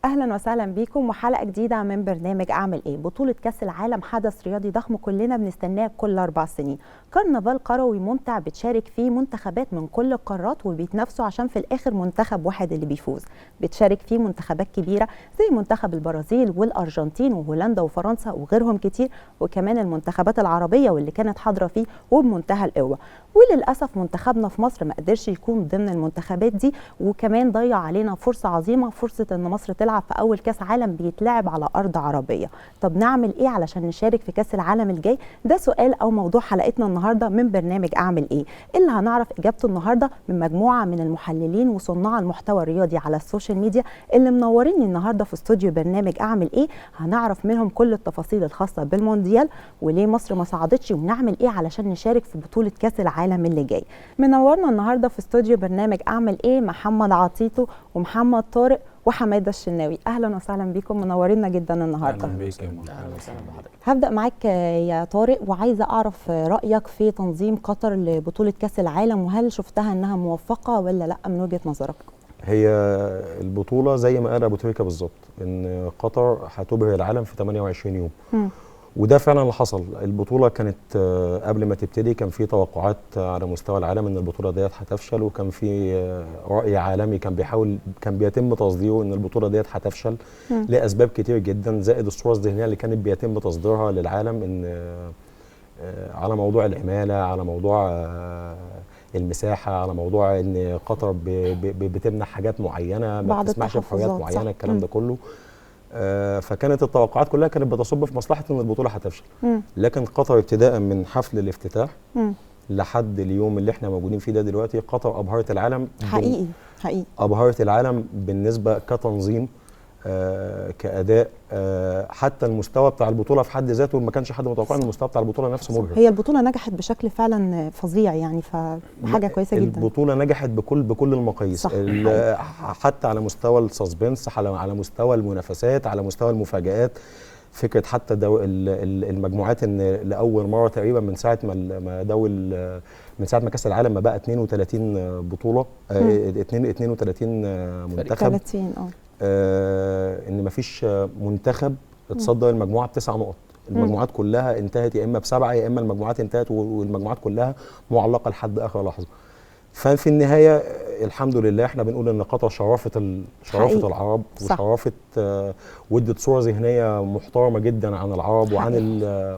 اهلا وسهلا بيكم وحلقه جديده من برنامج اعمل ايه. بطوله كاس العالم حدث رياضي ضخم كلنا بنستناه كل 4 سنين، كرنفال كروي ممتع بتشارك فيه منتخبات من كل القارات وبيتنافسوا عشان في الاخر منتخب واحد اللي بيفوز. بتشارك فيه منتخبات كبيره زي منتخب البرازيل والارجنتين وهولندا وفرنسا وغيرهم كتير، وكمان المنتخبات العربيه واللي كانت حاضره فيه وبمنتهى القوه. وللاسف منتخبنا في مصر ما قدرش يكون ضمن المنتخبات دي، وكمان ضيع علينا فرصه عظيمه، فرصه ان مصر تلعب في اول كاس عالم بيتلعب على ارض عربيه. طب نعمل ايه علشان نشارك في كاس العالم الجاي؟ ده سؤال او موضوع حلقتنا النهارده من برنامج اعمل ايه، اللي هنعرف اجابته النهارده من مجموعه من المحللين وصناع المحتوى الرياضي على السوشيال ميديا اللي منورين النهارده في استوديو برنامج اعمل ايه. هنعرف منهم كل التفاصيل الخاصه بالمونديال وليه مصر ما صعدتش، ونعمل ايه علشان نشارك في بطوله كاس العالم اللي جاي. منورنا النهارده في استوديو برنامج اعمل ايه محمد عطيتو ومحمد طارق وحماده الشناوي. اهلا وسهلا بيكم، منورينا جدا النهارده. اهلا بيك. اهلا وسهلا بحضرتك. هبدا معاك يا طارق، وعايزه اعرف رايك في تنظيم قطر لبطوله كاس العالم، وهل شفتها انها موفقه ولا لا من وجهه نظرك؟ هي البطوله زي ما قال ابو تريكه بالظبط، ان قطر هتبهر العالم في 28 يوم. وده فعلا اللي حصل. البطوله كانت قبل ما تبتدي كان في توقعات على مستوى العالم ان البطوله ديت هتفشل، وكان في راي عالمي كان بيتم تصديره ان البطوله ديت هتفشل لاسباب كتير جدا، زائد الصوره الذهنيه اللي كانت بيتم تصديرها للعالم ان على موضوع العماله، على موضوع المساحه، على موضوع ان قطر بتمنع حاجات معينه، ما بتسمحش بحريات معينه، الكلام ده كله. فكانت التوقعات كلها كانت بتصب في مصلحه ان البطوله هتفشل. لكن قطر ابتداء من حفل الافتتاح لحد اليوم اللي احنا موجودين فيه ده دلوقتي، قطر ابهرت العالم حقيقي ابهرت العالم بالنسبه كتنظيم، كاداء، حتى المستوى بتاع البطوله في حد ذاته ما كانش حد متوقع ان المستوى بتاع البطوله نفسه مبهر. هي البطوله نجحت بشكل فعلا فظيع يعني، فحاجه كويسه جدا. البطوله نجحت بكل المقاييس، حتى على مستوى السسبنس، على مستوى المنافسات، على مستوى المفاجآت. فكره حتى المجموعات، ان لاول مره تقريبا من ساعه من ساعه ما كاس العالم ما بقى 32 بطوله، 32 منتخب، 30 ان مفيش منتخب اتصدر المجموعه ب9 نقط. المجموعات كلها انتهت يا اما ب7 يا اما المجموعات انتهت والمجموعات كلها معلقه لحد اخر لحظه. ففي النهايه الحمد لله احنا بنقول ان قطر شرفت العرب، وشرفت وادت صوره ذهنيه محترمه جدا عن العرب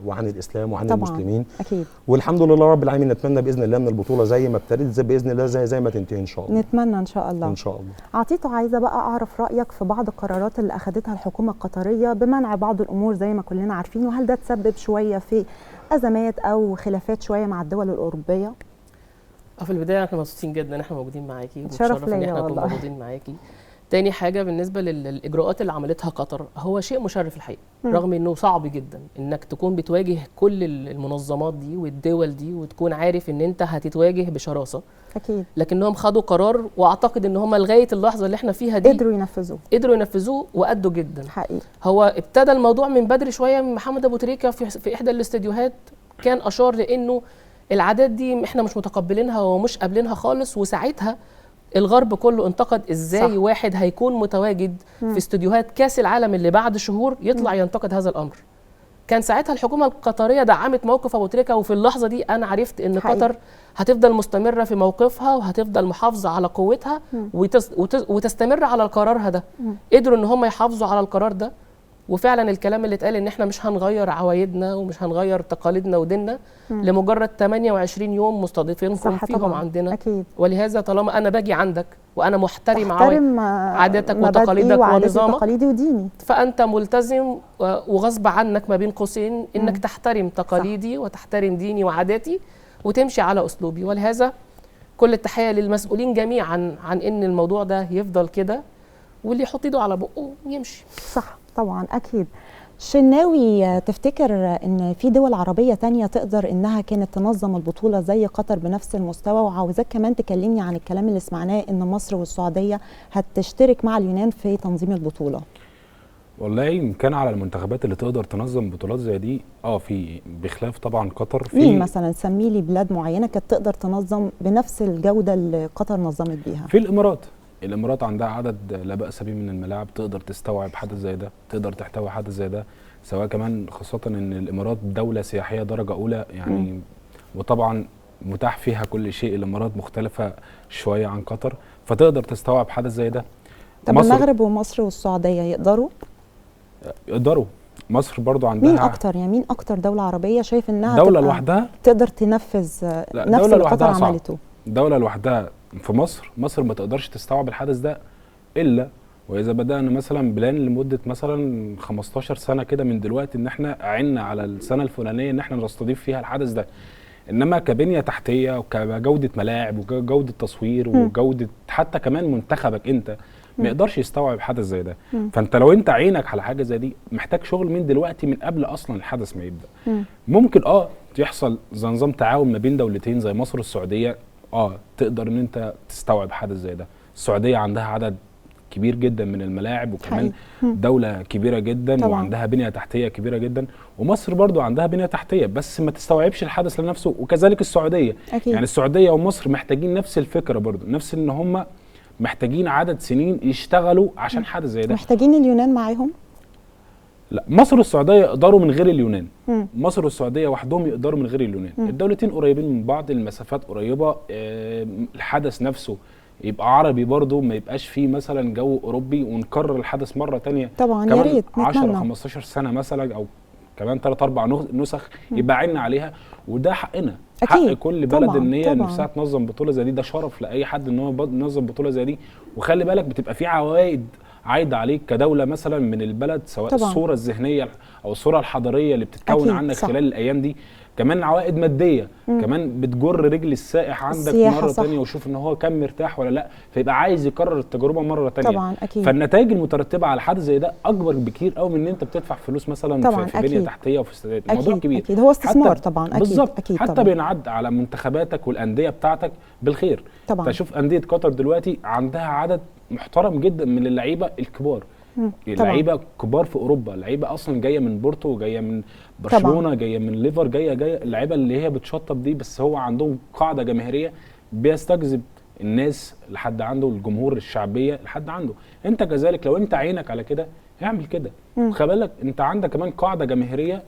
وعن الاسلام وعن المسلمين. اكيد. والحمد لله رب العالمين. نتمنى باذن الله ان البطوله زي ما ابتدت باذن الله زي ما تنتهي ان شاء الله. نتمنى ان شاء الله. ان شاء الله. عطيتو، عايزه بقى اعرف رايك في بعض القرارات اللي اخذتها الحكومه القطريه بمنع بعض الامور زي ما كلنا عارفين، وهل ده تسبب شويه في ازمات او خلافات شويه مع الدول الاوروبيه؟ في البدايه احنا مبسوطين جدا ان احنا موجودين معاكي، شرف ان احنا نكون موجودين معاكي. تاني حاجه بالنسبه للاجراءات اللي عملتها قطر، هو شيء مشرف الحقيقه، رغم انه صعب جدا انك تكون بتواجه كل المنظمات دي والدول دي وتكون عارف ان انت هتتواجه بشراسه. اكيد. لكنهم خدوا قرار، واعتقد ان هم لغايه اللحظه اللي احنا فيها دي قدروا ينفذوه وادوا جدا. حقيقي. هو ابتدى الموضوع من بدري شويه. محمد ابو تريكه في احدى الاستديوهات كان اشار لانه العادات دي احنا مش متقبلينها ومش قابلينها خالص، وساعتها الغرب كله انتقد ازاي واحد هيكون متواجد في استوديوهات كاس العالم اللي بعد شهور يطلع ينتقد هذا الامر. كان ساعتها الحكومه القطريه دعمت موقف ابو تريكه، وفي اللحظه دي انا عرفت ان قطر هتفضل مستمره في موقفها وهتفضل محافظه على قوتها وتستمر على قرارها ده. قدروا ان هم يحافظوا على القرار ده، وفعلا الكلام اللي اتقال ان احنا مش هنغير عوايدنا ومش هنغير تقاليدنا وديننا لمجرد 28 يوم مستضيفينكم فيهم عندنا. أكيد. ولهذا طالما انا باجي عندك وانا محترم عاداتك وتقاليدك ونظامك تقاليدي وديني، فانت ملتزم وغصب عنك ما بين قوسين انك تحترم تقاليدي وتحترم ديني وعاداتي وتمشي على اسلوبي. ولهذا كل التحيه للمسؤولين جميعا عن ان الموضوع ده يفضل كده، واللي يحط ايده على بقه يمشي. صح طبعا اكيد. شناوي، تفتكر ان في دول عربيه تانية تقدر انها كانت تنظم البطوله زي قطر بنفس المستوى؟ وعاوزاك كمان تكلمني عن الكلام اللي سمعناه ان مصر والسعوديه هتشترك مع اليونان في تنظيم البطوله. والله يمكن على المنتخبات اللي تقدر تنظم بطولات زي دي في بخلاف طبعا قطر. مين مثلا سمي لي بلاد معينه كانت تقدر تنظم بنفس الجوده اللي قطر نظمت بيها؟ في الامارات. الامارات عندها عدد لا باس به من الملاعب تقدر تستوعب حدث زي ده، تقدر تحتوي حدث زي ده، سواء كمان خاصه ان الامارات دوله سياحيه درجه اولى يعني. وطبعا متاح فيها كل شيء، الامارات مختلفه شويه عن قطر، فتقدر تستوعب حدث زي ده. طب المغرب ومصر والسعوديه يقدروا. مصر برضو عندها مين اكتر، يعني مين اكتر دوله عربيه شايف انها دوله لوحدها تقدر تنفذ نفس اللي قطر عملته؟ دوله لوحدها في مصر ما تقدرش تستوعب الحدث ده الا واذا بدانا مثلا بلان لمده مثلا 15 سنه كده من دلوقتي، ان احنا عنا على السنه الفلانيه ان احنا نستضيف فيها الحدث ده. انما كبنيه تحتيه وكجوده ملاعب وجوده تصوير وجوده حتى كمان منتخبك انت ما يقدرش يستوعب حدث زي ده. فانت لو انت عينك على حاجه زي دي محتاج شغل من دلوقتي، من قبل اصلا الحدث ما يبدا. ممكن يحصل زي نظام تعاون ما بين دولتين زي مصر والسعوديه، تقدر ان انت تستوعب حدث زي ده. السعوديه عندها عدد كبير جدا من الملاعب، وكمان دولة كبيرة جدا طبعا. وعندها بنية تحتية كبيرة جدا، ومصر برضو عندها بنية تحتية بس ما تستوعبش الحدث لنفسه، وكذلك السعودية أكيد. يعني السعودية ومصر محتاجين نفس الفكرة برضو، نفس ان هم محتاجين عدد سنين يشتغلوا عشان حدث زي ده. محتاجين اليونان معاهم؟ لا، مصر والسعودية يقدروا من غير اليونان. مصر والسعودية وحدهم يقدروا من غير اليونان. الدولتين قريبين من بعض، المسافات قريبة، الحدث نفسه يبقى عربي برضه، ما يبقاش فيه مثلا جو اوروبي، ونكرر الحدث مره تانية طبعا يا ريت 10 15 سنه مثلا، او كمان 3 4 نسخ يبقى عنا عليها. وده حقنا، حق كل بلد طبعًا ان هي نفسها تنظم بطوله زي دي. ده شرف لاي حد ان هو ينظم بطوله زي دي. وخلي بالك بتبقى في عوائد عايده عليك كدوله مثلا من البلد، سواء طبعًا الصوره الذهنيه او الصوره الحضاريه اللي بتتكون عنك صح. خلال الايام دي، كمان عوائد ماديه، كمان بتجر رجل السائح عندك مره ثانيه وشوف ان هو كان مرتاح ولا لا، فيبقى عايز يكرر التجربه مره ثانيه طبعا اكيد. فالنتائج المترتبه على حدث زي ده اكبر بكتير قوي من ان انت بتدفع فلوس مثلا في بنيه تحتيه وفي استادات. الموضوع كبير اكيد، هو استثمار طبعا اكيد بالظبط. أكيد حتى طبعًا. بينعد على منتخباتك والانديه بتاعتك بالخير طبعا. فشوف انديه قطر دلوقتي عندها عدد محترم جدا من اللعيبه الكبار، لعيبه كبار في اوروبا، لعيبه اصلا جايه من بورتو، جايه من برشلونه، جايه من ليفر، جايه اللعيبه اللي هي بتشطب دي، بس هو عندهم قاعده جماهيريه بيستجذب الناس لحد عنده، الجمهور الشعبيه لحد عنده. انت كذلك لو انت عينك على كده اعمل كده. خلي بالك انت عندك كمان قاعده جماهيريه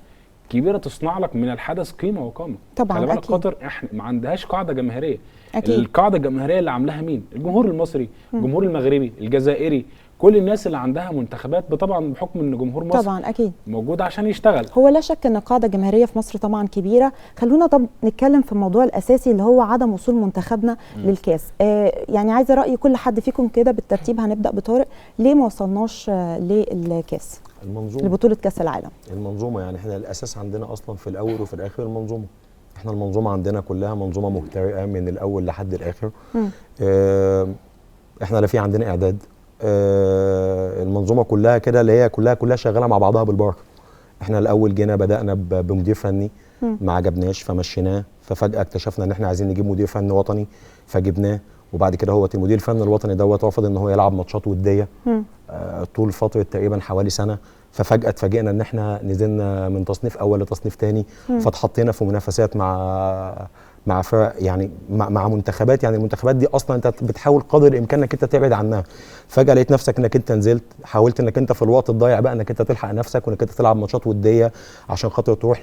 كبيره تصنع لك من الحدث قيمه وقامه. طبعا خلي بالك أكيد. قطر احنا ما عندهاش قاعده جماهيريه أكيد. القاعده الجماهيريه اللي عاملاها مين؟ الجمهور المصري، الجمهور المغربي، الجزائري، كل الناس اللي عندها منتخبات طبعا بحكم ان جمهور مصر طبعا اكيد موجود عشان يشتغل. هو لا شك ان القاعده الجماهيريه في مصر طبعا كبيره. خلونا طب نتكلم في الموضوع الاساسي اللي هو عدم وصول منتخبنا للكاس. يعني عايزه راي كل حد فيكم كده بالترتيب. هنبدا بطارق، ليه ما وصلناش للكاس؟ المنظومه، لبطوله كاس العالم. المنظومه، يعني احنا الاساس عندنا اصلا في الاول وفي الاخر المنظومه. احنا المنظومه عندنا كلها منظومه مهترئه من الاول لحد الاخر. احنا لا في عندنا اعداد، المنظومه كلها كده اللي هي كلها شغاله مع بعضها بالبركه. احنا الاول جينا بدانا بمدير فني ما عجبناش فمشيناه، ففجاه اكتشفنا ان احنا عايزين نجيب مدير فني وطني فجبناه، وبعد كده هو المدير الفني الوطني رفض ان هو يلعب ماتشات وديه طول فتره تقريبا حوالي سنه. ففجاه اتفاجئنا ان احنا نزلنا من تصنيف اول لتصنيف ثاني، فاتحطينا في منافسات مع فرق، يعني مع منتخبات، يعني المنتخبات دي اصلا انت بتحاول قدر الامكان انك انت تبعد عنها. فجاه لقيت نفسك انك انت نزلت، حاولت انك انت في الوقت الضايع بقى انك انت تلحق نفسك وانك انت تلعب ماتشات وديه عشان خاطر تروح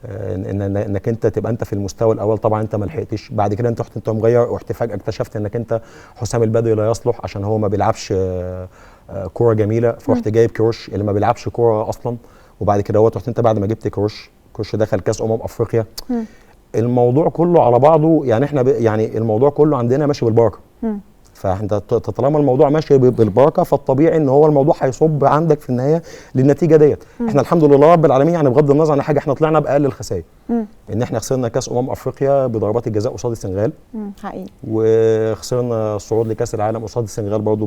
انك انت تبقى انت في المستوى الاول. طبعا انت ما لحقتش، بعد كده انت مغير، رحت فجاه اكتشفت انك انت حسام البدري لا يصلح عشان هو ما بيلعبش كوره جميله، فرحت جايب كروش اللي ما بيلعبش كوره اصلا، وبعد كده رحت انت بعد ما جبت كروش دخل كاس افريقيا. الموضوع كله على بعضه، يعني احنا يعني الموضوع كله عندنا ماشي بالبركه. فانت طالما الموضوع ماشي بالبركه فالطبيعي ان هو الموضوع هيصب عندك في النهايه للنتيجه ديت. احنا الحمد لله رب العالمين، يعني بغض النظر عن حاجه احنا طلعنا باقل الخسائر. ان احنا خسرنا كاس افريقيا بضربات الجزاء قصاد السنغال، حقيقي، وخسرنا الصعود لكاس العالم قصاد السنغال برضو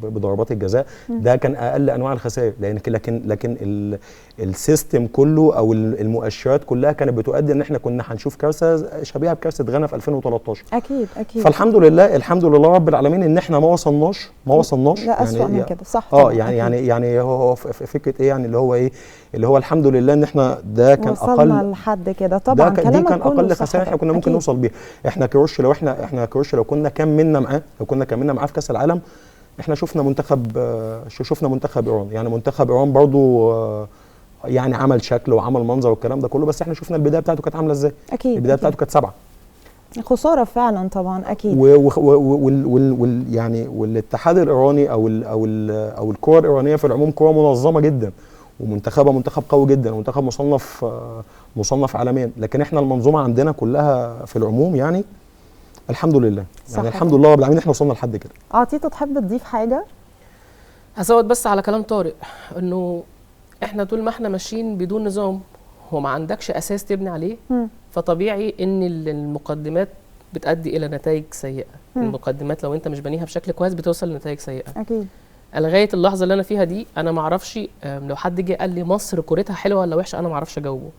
بضربات الجزاء. ده كان اقل انواع الخسائر، لكن السيستم كله او المؤشرات كلها كانت بتؤدي ان احنا كنا هنشوف كارثه شبيهه بكارثه غانا في 2013. اكيد. فالحمد لله لله رب العالمين ان احنا ما وصلناش لا اسوأ من كده، صح. يعني هو فكره ايه، يعني اللي هو الحمد لله ان احنا ده كان وصلنا لحد كده. طبعا دي كان اقل خسائر احنا كنا ممكن نوصل بيها. احنا كروش لو كنا كملنا معاه في كاس العالم، احنا شفنا منتخب ايران. يعني منتخب ايران برضو يعني عمل شكل وعمل منظر والكلام ده كله، بس احنا شفنا البدايه بتاعته كانت عامله ازاي. اكيد البدايه بتاعته كانت 7 خساره فعلا طبعا. اكيد. يعني والاتحاد الايراني او الكره الايرانيه في العموم كره منظمه جدا، ومنتخبها منتخب قوي جدا، ومنتخب مصنف عالميا. لكن احنا المنظومه عندنا كلها في العموم يعني الحمد لله، يعني الحمد لله رب العالمين احنا وصلنا لحد كده. تيتو تحب تضيف حاجه؟ هزود بس على كلام طارق، انه احنا طول ما احنا ماشيين بدون نظام وما عندكش اساس تبني عليه، فطبيعي ان المقدمات بتؤدي الى نتائج سيئه. المقدمات لو انت مش بنيها بشكل كويس بتوصل لنتائج سيئه. اكيد. لغايه اللحظه اللي انا فيها دي انا ما اعرفش، لو حد جه قال لي مصر كورتها حلوه ولا وحشه انا ما اعرفش اجاوبه.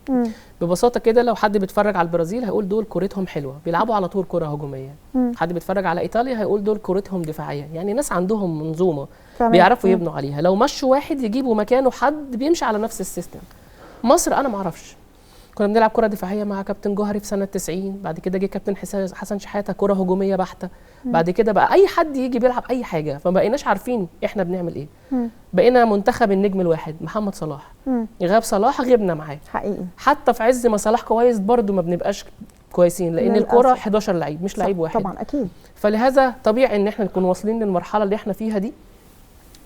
ببساطه كده لو حد بيتفرج على البرازيل هيقول دول كورتهم حلوه، بيلعبوا على طول كره هجوميه. حد بيتفرج على ايطاليا هيقول دول كورتهم دفاعيه. يعني ناس عندهم منظومه بيعرفوا يبنوا عليها. لو مشوا واحد يجيبوا مكانه حد بيمشي على نفس السيستم. مصر انا ما اعرفش، كنا بنلعب كره دفاعيه مع كابتن جوهري في سنه 90، بعد كده جه كابتن حسن شحاته كره هجوميه بحته، بعد كده بقى اي حد يجي بيلعب اي حاجه، فما بقيناش عارفين احنا بنعمل ايه. بقينا منتخب النجم الواحد محمد صلاح، غاب صلاح غبنا معاه حقيقي. حتى في عز ما صلاح كويس برضو ما بنبقاش كويسين، لان الكره 11 لعيب مش لعيب واحد طبعا. اكيد. فلهذا طبيعي ان احنا نكون واصلين للمرحله اللي احنا فيها دي،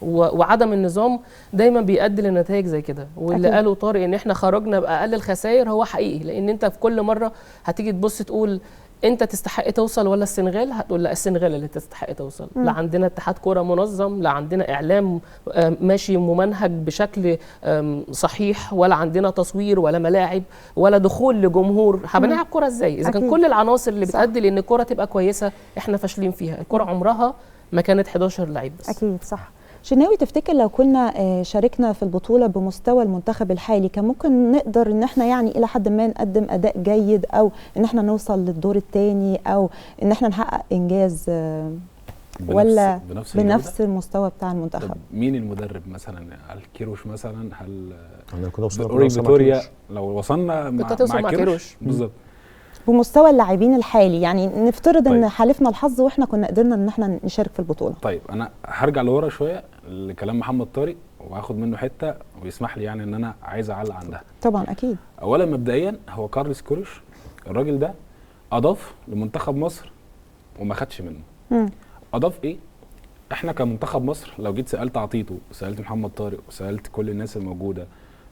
وعدم النظام دايما بيؤدي لنتائج زي كده. واللي قاله طارق ان احنا خرجنا باقل الخسائر هو حقيقي، لان انت في كل مره هتيجي تبص تقول انت تستحق توصل ولا السنغال، هتقول لا السنغال اللي تستحق توصل. لا عندنا اتحاد كوره منظم، لا عندنا اعلام ماشي ممنهج بشكل صحيح، ولا عندنا تصوير ولا ملاعب ولا دخول لجمهور. هنلعب كوره ازاي اذا كان كل العناصر اللي بتؤدي لان الكوره تبقى كويسه احنا فاشلين فيها؟ الكوره عمرها ما كانت 11 لعيب بس. اكيد صح. شناوي تفتكر لو كنا شاركنا في البطولة بمستوى المنتخب الحالي كان ممكن نقدر ان احنا يعني الى حد ما نقدم اداء جيد، او ان احنا نوصل للدور الثاني، او ان احنا نحقق انجاز، ولا بنفس المستوى بتاع المنتخب؟ مين المدرب مثلا؟ هل كيروش مثلا؟ هل كنا فيتوريا؟ لو وصلنا مع كيروش بالظبط بمستوى اللاعبين الحالي، يعني نفترض ان حالفنا الحظ واحنا كنا قدرنا ان احنا نشارك في البطوله. طيب انا هرجع لورا شويه لكلام محمد طارق وهاخد منه حته ويسمح لي يعني ان انا عايز اعلق عندها. طبعا اكيد. اولا مبدئيا هو كارلوس كيروش الراجل ده اضاف لمنتخب مصر وما خدش منه. اضاف ايه؟ احنا كمنتخب مصر لو جيت سالت عطيته وسالت محمد طارق وسالت كل الناس الموجوده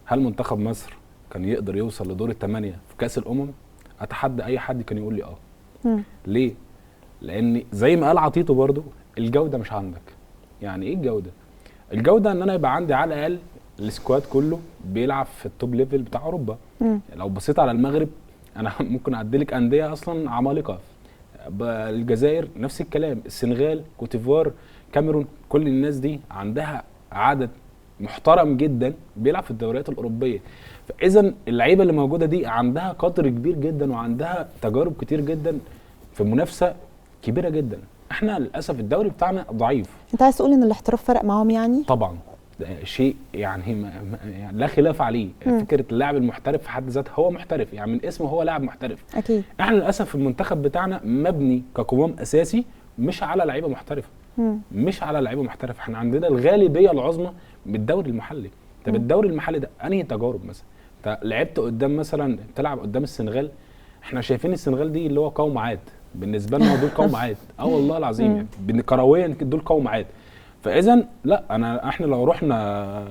هل منتخب مصر كان يقدر يوصل لدور الثمانيه في كاس الامم؟ اتحدى اي حد كان يقول لي ليه؟ لان زي ما قال عطيته برضو الجوده مش عندك. يعني ايه الجوده؟ الجوده ان انا يبقى عندي على الاقل السكواد كله بيلعب في التوب ليفل بتاع اوروبا. لو بصيت على المغرب انا ممكن اعدلك انديه اصلا عمالقه. الجزائر نفس الكلام، السنغال، كوتيفوار، كاميرون، كل الناس دي عندها عدد محترم جدا بيلعب في الدوريات الاوروبيه. فاذا اللعيبه اللي موجوده دي عندها قدر كبير جدا وعندها تجارب كتير جدا في منافسه كبيره جدا. احنا للاسف الدوري بتاعنا ضعيف. انت عايز تقول ان الاحتراف فرق معاهم يعني؟ طبعا ده شيء يعني لا خلاف عليه. فكره اللاعب المحترف في حد ذاته هو محترف، يعني من اسمه هو لاعب محترف. اكيد. احنا للاسف المنتخب بتاعنا مبني كقوام اساسي مش على لعيبه محترفه. مش على لعيبه محترفه. احنا عندنا الغالبيه العظمى من الدوري المحلي. طب الدوري المحلي ده انهي تجارب؟ مثلا انت لعبت قدام مثلا بتلعب قدام السنغال، احنا شايفين السنغال دي اللي هو قوم عاد بالنسبه لنا، دول قوم عاد. والله العظيم يعني كرويا دول قوم عاد. فاذا لا احنا لو رحنا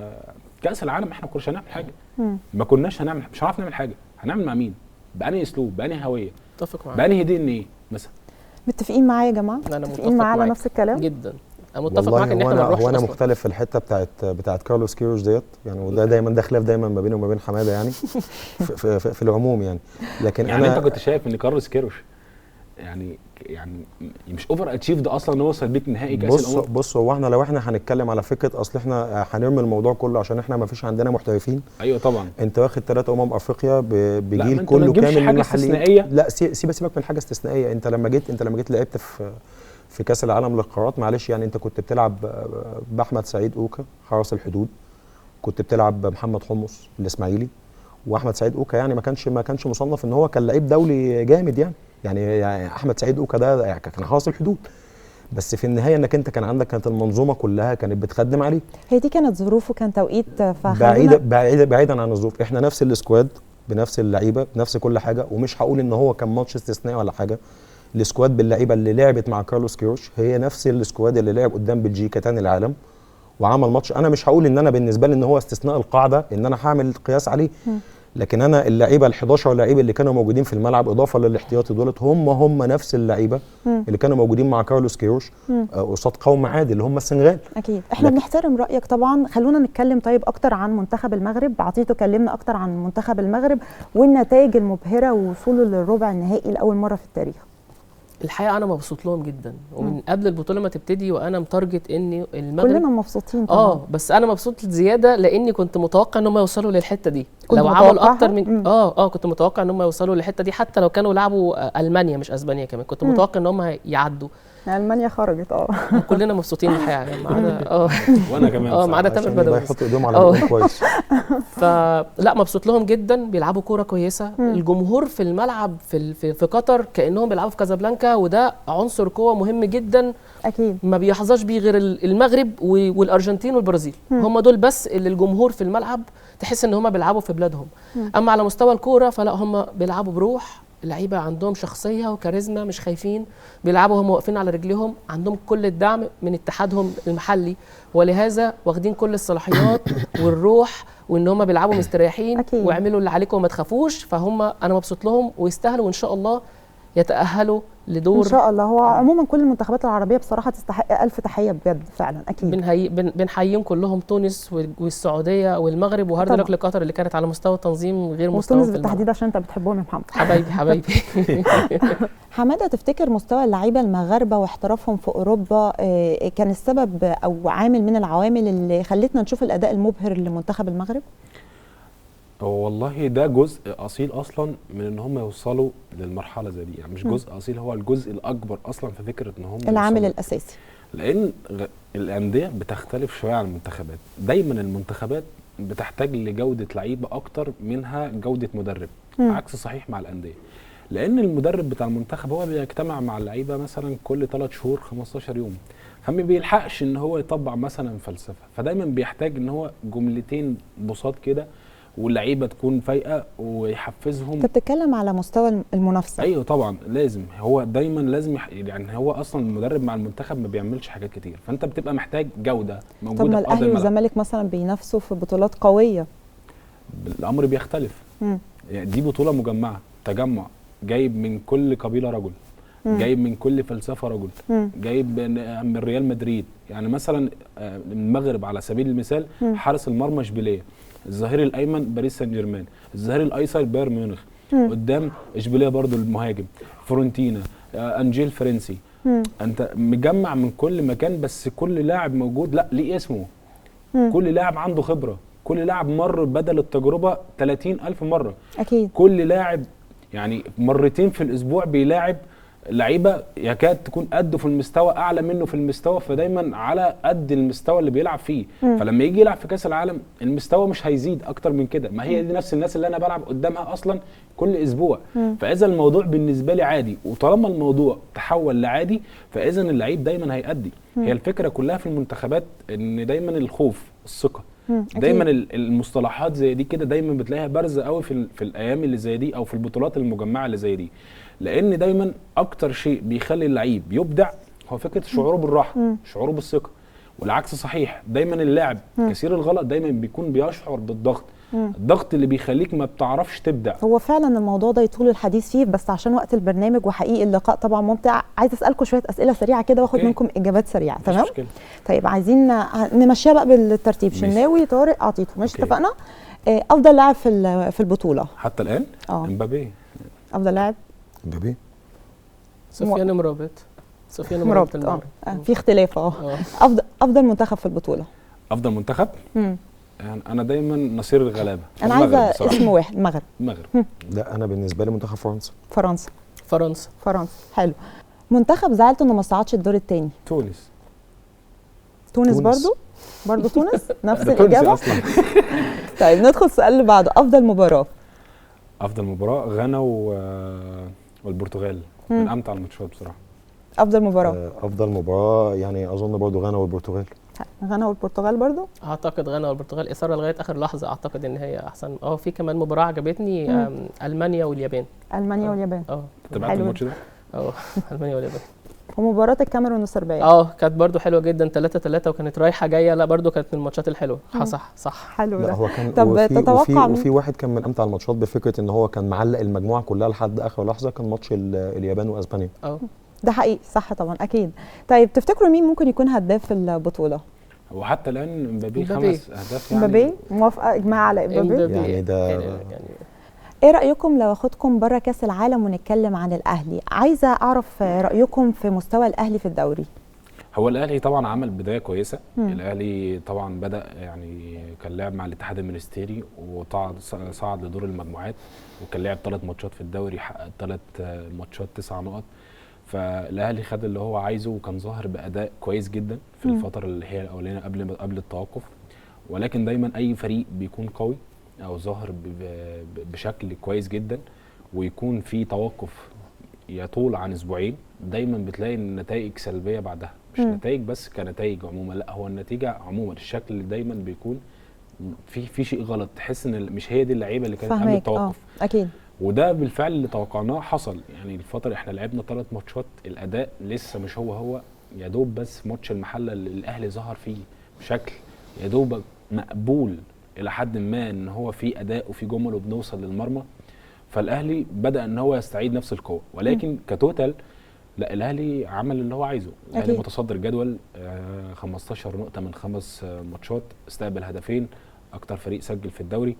كاس العالم احنا ما كناش هنعمل حاجه. ما كناش هنعمل، مش هنعرف نعمل حاجه. هنعمل مع مين؟ بأنهي اسلوب؟ بأنهي هويه؟ اتفق معاك. بأنهي دي ان ايه مثلا؟ متفقين معايا يا جماعه؟ متفقين معايا على نفس الكلام جدا. انا متفق معاك ان احنا ما نروحش. وانا مختلف في الحته بتاعت كارلوس كيروش ديت يعني، وده دايما ده خلاف دايما ما بينه وما بين حماده يعني في العموم يعني. لكن يعني انت كنت شايف ان كارلوس كيروش يعني مش اوفر اتشيف ده اصلا ان هو وصل بيك نهائي كاس الامم؟ بص هو احنا لو احنا هنتكلم على فكره اصل احنا هنرمي الموضوع كله عشان احنا ما فيش عندنا محترفين. ايوه طبعا. انت واخد 3 افريقيا بجيل كله كامل من محليين. لا سيبك من حاجه استثنائيه. انت لما جيت لعبت في كاس العالم للقارات، معلش يعني انت كنت بتلعب باحمد سعيد اوكا حرس الحدود، كنت بتلعب بمحمد حمص الاسماعيلي، واحمد سعيد اوكا يعني ما كانش مصنف ان هو كان لعيب دولي جامد يعني احمد سعيد اوكا ده يعني كان حرس الحدود، بس في النهايه انك انت كانت المنظومه كلها كانت بتخدم عليه. هي دي كانت ظروفه، كان توقيت بعيدا عن الظروف، احنا نفس السكواد بنفس اللعيبه بنفس كل حاجه، ومش هقول ان هو كان ماتش استثنائي ولا حاجه. السكواد باللعيبه اللي لعبت مع كارلوس كيروش هي نفس السكواد اللي لعب قدام بلجيكا تاني العالم وعمل ماتش. انا مش هقول ان انا بالنسبه لي ان هو استثناء القاعده ان انا هعمل قياس عليه، لكن انا اللعيبه ال11 لعيب اللي كانوا موجودين في الملعب اضافه للاحتياطي دولت هم نفس اللعيبه اللي كانوا موجودين مع كارلوس كيروش قصاد قوم عادي اللي هم السنغال. اكيد احنا بنحترم رايك طبعا. خلونا نتكلم طيب اكتر عن منتخب المغرب. عطيته كلمنا اكتر عن منتخب المغرب والنتائج المبهره ووصوله للربع النهائي لاول مره في التاريخ. الحقيقه انا مبسوط لهم جدا، ومن قبل البطوله ما تبتدي وانا متارجت ان المغرب كلنا مبسوطين طبعا. بس انا مبسوط زياده لاني كنت متوقع ان هم يوصلوا للحته دي. لو عملوا اكتر من كنت متوقع ان هم يوصلوا للحته دي، حتى لو كانوا لعبوا المانيا مش اسبانيا كمان كنت متوقع ان هم يعدوا. المانيا خرجت كلنا مبسوطين الحقيقه ما عدا وانا كمان ما عدا تامر بدوي يحطوا ايديهم على الجول كويس. فلا مبسوط لهم جدا، بيلعبوا كوره كويسه. الجمهور في الملعب في قطر كانهم بيلعبوا في كازابلانكا، وده عنصر قوه مهم جدا اكيد ما بيحظاش بيه غير المغرب والارجنتين والبرازيل. هم دول بس اللي الجمهور في الملعب تحس ان هم بيلعبوا في بلادهم. اما على مستوى الكوره فلا، هم بيلعبوا بروح، اللعيبه عندهم شخصيه وكاريزما، مش خايفين، بيلعبوا هم واقفين على رجليهم، عندهم كل الدعم من اتحادهم المحلي، ولهذا واخدين كل الصلاحيات والروح، وان هم بيلعبوا مستريحين أكيد. واعملوا اللي عليكم وما تخافوش. فهم انا مبسوط لهم ويستاهلوا، وان شاء الله يتاهلوا لدور ان شاء الله. هو عموما كل المنتخبات العربيه بصراحه تستحق الف تحيه بجد فعلا. اكيد بنحييهم كلهم، تونس والسعوديه والمغرب وهارد لك لقطر اللي كانت على مستوى التنظيم غير مستوى وتونس بالتحديد عشان انت بتحبهم يا محمد. حبايبي حماده، تفتكر مستوى اللعيبه المغاربه واحترافهم في اوروبا كان السبب او عامل من العوامل اللي خلتنا نشوف الاداء المبهر لمنتخب المغرب؟ والله ده جزء اصيل اصلا من ان هم يوصلوا للمرحله زي دي، يعني مش جزء اصيل، هو الجزء الاكبر اصلا في فكره ان هم العامل الاساسي. لان الانديه بتختلف شويه عن المنتخبات. دايما المنتخبات بتحتاج لجوده لعيبه اكتر منها جوده مدرب، عكس صحيح مع الانديه. لان المدرب بتاع المنتخب هو بيجتمع مع اللعيبه مثلا كل 3 شهور 15 يوم، فما بيلحقش ان هو يطبق مثلا فلسفه، فدايما بيحتاج ان هو جملتين بساط كده واللعيبه تكون فايقه ويحفزهم. انت بتتكلم على مستوى المنافسه. ايوه طبعا لازم، هو دايما لازم يعني هو اصلا المدرب مع المنتخب ما بيعملش حاجات كتير، فانت بتبقى محتاج جوده موجوده. طب ما الاهلي والزمالك مثلا بينافسوا في بطولات قويه، الامر بيختلف. يعني دي بطوله مجمعه، تجمع جايب من كل قبيله رجل، جايب من كل فلسفه رجل، جايب من ريال مدريد. يعني مثلا المغرب على سبيل المثال حارس المرمى اشبيليه، الظهير الايمن باريس سان جيرمان، الظهير الايسر بايرن ميونخ، قدام اشبيليه برضو المهاجم فورنتينا، انجيل فرنسي. انت مجمع من كل مكان، بس كل لاعب موجود لا ليه اسمه، كل لاعب عنده خبره، كل لاعب مر بدل التجربه 30,000 مره. اكيد كل لاعب يعني مرتين في الاسبوع بيلاعب لعيبه يكاد تكون قده في المستوى، اعلى منه في المستوى، فدايما على قد المستوى اللي بيلعب فيه. فلما يجي يلعب في كاس العالم المستوى مش هيزيد اكتر من كده، ما هي دي نفس الناس اللي انا بلعب قدامها اصلا كل اسبوع. فاذا الموضوع بالنسبه لي عادي، وطالما الموضوع تحول لعادي فاذا اللعيب دايما هيأدي. هي الفكره كلها في المنتخبات ان دايما الخوف، الثقه، دايما المصطلحات زي دي كده دايما بتلاقيها بارزه قوي في الايام اللي زي دي او في البطولات المجمعه اللي زي دي، لان دايما اكتر شيء بيخلي اللعيب يبدع هو فكره شعوره بالراحه، شعوره بالثقه. والعكس صحيح، دايما اللاعب كثير الغلط دايما بيكون بيشعر بالضغط، الضغط اللي بيخليك ما بتعرفش تبدع. هو فعلا الموضوع ده يطول الحديث فيه، بس عشان وقت البرنامج وحقيقي اللقاء طبعا ممتع، عايز اسالكم شويه اسئله سريعه كده واخد منكم اجابات سريعه. تمام طيب عايزين نمشيها بقى بالترتيب. شناوي، طارق، عطيته، ماشي اتفقنا. افضل لاعب في البطوله حتى الان امبابي. افضل لاعب امبابي. سفيان مرابط. سفيان مرابط. في اختلاف. افضل منتخب في البطوله. افضل منتخب يعني انا دايما نصير الغلابه. انا عايزه اسم واحد. المغرب. لا انا بالنسبه لي منتخب فرنسا. فرنسا. حلو. منتخب زعلت انه ما صعدش الدور الثاني. تونس تونس برضو تونس نفس ده تونسي الاجابه اصلا. طيب ندخل السؤال اللي بعده، افضل مباراه. افضل مباراه غانا والبرتغال، من امتع الماتشات بصراحه. افضل مباراه. افضل مباراه يعني اظن برضو غانا والبرتغال. غانا والبرتغال برضو. اعتقد غانا والبرتغال اثاره لغايه اخر لحظه، اعتقد ان هي احسن. في كمان مباراه عجبتني، المانيا واليابان. المانيا واليابان. تابعت الماتش ده؟ المانيا واليابان. ومباراه الكاميرون والصربيه. كانت برضو حلوه جدا، 3-3 وكانت رايحه جايه. لا برضو كانت من الماتشات الحلوه. صح حلو ده. لا هو كان طب تتوقع وفي واحد كان من امتع الماتشات بفكره ان هو كان معلق المجموعه كلها لحد اخر لحظه، كان ماتش اليابان واسبانيا. ده حقيقي صح طبعا اكيد. طيب تفتكروا مين ممكن يكون هداف البطوله؟ وحتى الان امبابي 5 اهداف يعني. امبابي موافقه اجماع على امبابي يعني ده يعني ايه رايكم لو اخدكم بره كاس العالم ونتكلم عن الاهلي؟ عايزه اعرف رايكم في مستوى الاهلي في الدوري. هو الاهلي طبعا عمل بدايه كويسه. الاهلي طبعا بدا يعني كان لعب مع الاتحاد المنستيري وصعد لدور المجموعات، وكان لعب 3 ماتشات في الدوري، حقق 3 ماتشات 9 نقط. فالاهلي خد اللي هو عايزه، وكان ظاهر باداء كويس جدا في الفتره اللي هي الاولانيه قبل التوقف. ولكن دايما اي فريق بيكون قوي او ظاهر بشكل كويس جدا ويكون في توقف يطول عن اسبوعين، دايما بتلاقي النتائج سلبيه بعدها. مش نتائج بس كنتائج عموما، لا هو النتيجه عموما الشكل اللي دايما بيكون في شيء غلط، تحس ان مش هي دي اللعيبه اللي كانت قبل التوقف. اكيد. وده بالفعل اللي توقعناه حصل. يعني الفتره احنا لعبنا 3 ماتشات، الاداء لسه مش هو يا دوب بس ماتش المحله اللي الاهلي ظهر فيه بشكل يا دوب مقبول الى حد ما، ان هو في اداء وفي جمل وبنوصل للمرمى. فالاهلي بدا ان هو يستعيد نفس القوه، ولكن كتوتال لا، الاهلي عمل اللي هو عايزه. الاهلي متصدر الجدول، 15 نقطه من 5 ماتشات، استقبل هدفين، اكتر فريق سجل في الدوري.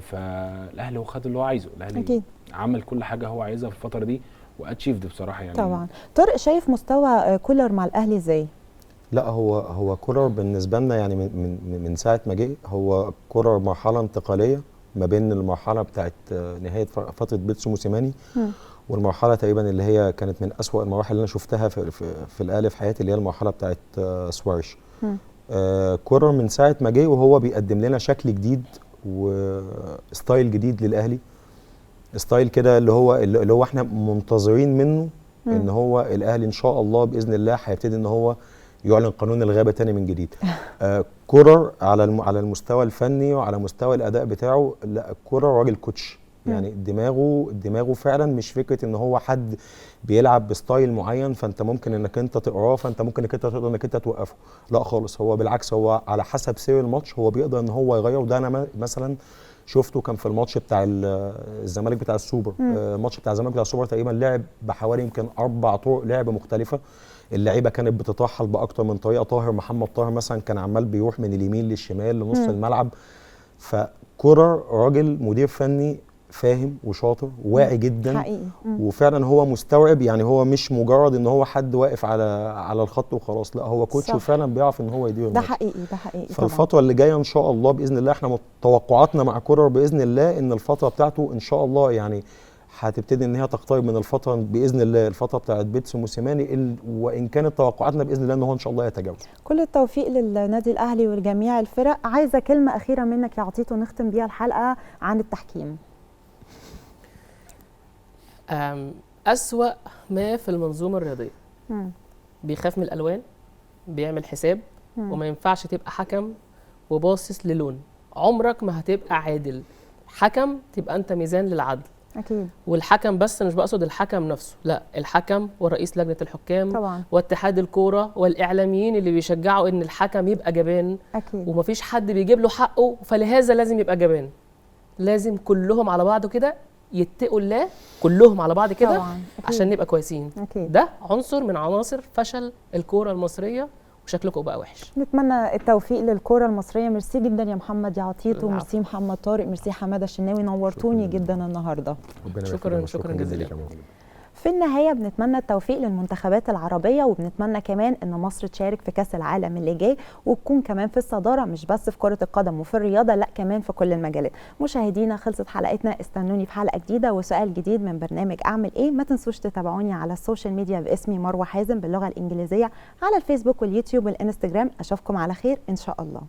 فالاهلي هو خد اللي هو عايزه. الاهلي أكيد عمل كل حاجه هو عايزها في الفتره دي واتشيفد بصراحه يعني. طبعا. طارق شايف مستوى كولر مع الاهلي ازاي؟ لا هو كولر بالنسبه لنا يعني من ساعه ما جه، هو كولر مرحله انتقاليه ما بين المرحله بتاعت نهايه فتره بيتسو موسيماني والمرحله تقريبا اللي هي كانت من أسوأ المراحل اللي انا شفتها في الاهلي في حياتي، اللي هي المرحله بتاعت سواريش. كولر من ساعه ما جه وهو بيقدم لنا شكل جديد وستايل جديد للاهلي، ستايل كده اللي هو احنا منتظرين منه ان هو الاهلي ان شاء الله باذن الله هيبتدي ان هو يعلن قانون الغابه تاني من جديد. كولر على المستوى الفني وعلى مستوى الاداء بتاعه، لا كولر راجل كوتش، يعني دماغه فعلا مش فكره ان هو حد بيلعب بستايل معين فانت ممكن انك انت تقراه، فانت ممكن انك انت تقدر انك انت توقفه. لا خالص، هو بالعكس، هو على حسب سير الماتش هو بيقدر ان هو يغير. وده انا مثلا شفته كان في الماتش بتاع الزمالك بتاع السوبر. الماتش بتاع الزمالك بتاع السوبر تقريبا لعب بحوالي يمكن 4 طرق لعب مختلفه. اللعيبه كانت بتترحل باكتر من طريقه. محمد طاهر مثلا كان عمال بيروح من اليمين للشمال لنص الملعب. فكولر راجل مدير فني فاهم وشاطر وواعي جدا حقيقي. وفعلا هو مستوعب. يعني هو مش مجرد ان هو حد واقف على الخط وخلاص، لا هو كوتش وفعلا بيعرف ان هو يدير الماتش. ده حقيقي. فالفتره اللي جايه ان شاء الله باذن الله، احنا توقعاتنا مع كولر باذن الله ان الفتره بتاعته ان شاء الله يعني هتبتدي ان هي تقترب من الفتره باذن الله، الفتره بتاعت بيتسو موسيماني، وان كانت توقعاتنا باذن الله ان هو ان شاء الله يتجاوز. كل التوفيق للنادي الاهلي ولجميع الفرق. عايزه كلمه اخيره منك يا عطيتو نختم بيها الحلقه عن التحكيم. أسوأ ما في المنظومه الرياضيه بيخاف من الالوان، بيعمل حساب، وما ينفعش تبقى حكم وباصص للون. عمرك ما هتبقى عادل. حكم تبقى انت ميزان للعدل. اكيد. والحكم بس مش بقصد الحكم نفسه، لا، الحكم ورئيس لجنه الحكام طبعا واتحاد الكوره والاعلاميين اللي بيشجعوا ان الحكم يبقى جبان. اكيد. ومفيش حد بيجيب له حقه، فلهذا لازم يبقى جبان. لازم كلهم على بعض كده يتقوا الله، كلهم على بعض كده عشان نبقى كويسين. أكيد. ده عنصر من عناصر فشل الكوره المصريه، وشكلكم بقى وحش. نتمنى التوفيق للكرة المصرية. ميرسي جدا يا محمد يا عطيتو، ميرسي محمد طارق، ميرسي حماده الشناوي، نورتوني جدا النهارده. شكرا جزيلا. في النهاية بنتمنى التوفيق للمنتخبات العربية، وبنتمنى كمان ان مصر تشارك في كأس العالم اللي جاي وتكون كمان في الصدارة، مش بس في كرة القدم وفي الرياضة، لا كمان في كل المجالات. مشاهدينا خلصت حلقتنا، استنوني في حلقة جديدة وسؤال جديد من برنامج اعمل ايه. ما تنسوش تتابعوني على السوشيال ميديا باسمي مروة حازم باللغة الإنجليزية على الفيسبوك واليوتيوب والانستجرام. اشوفكم على خير ان شاء الله.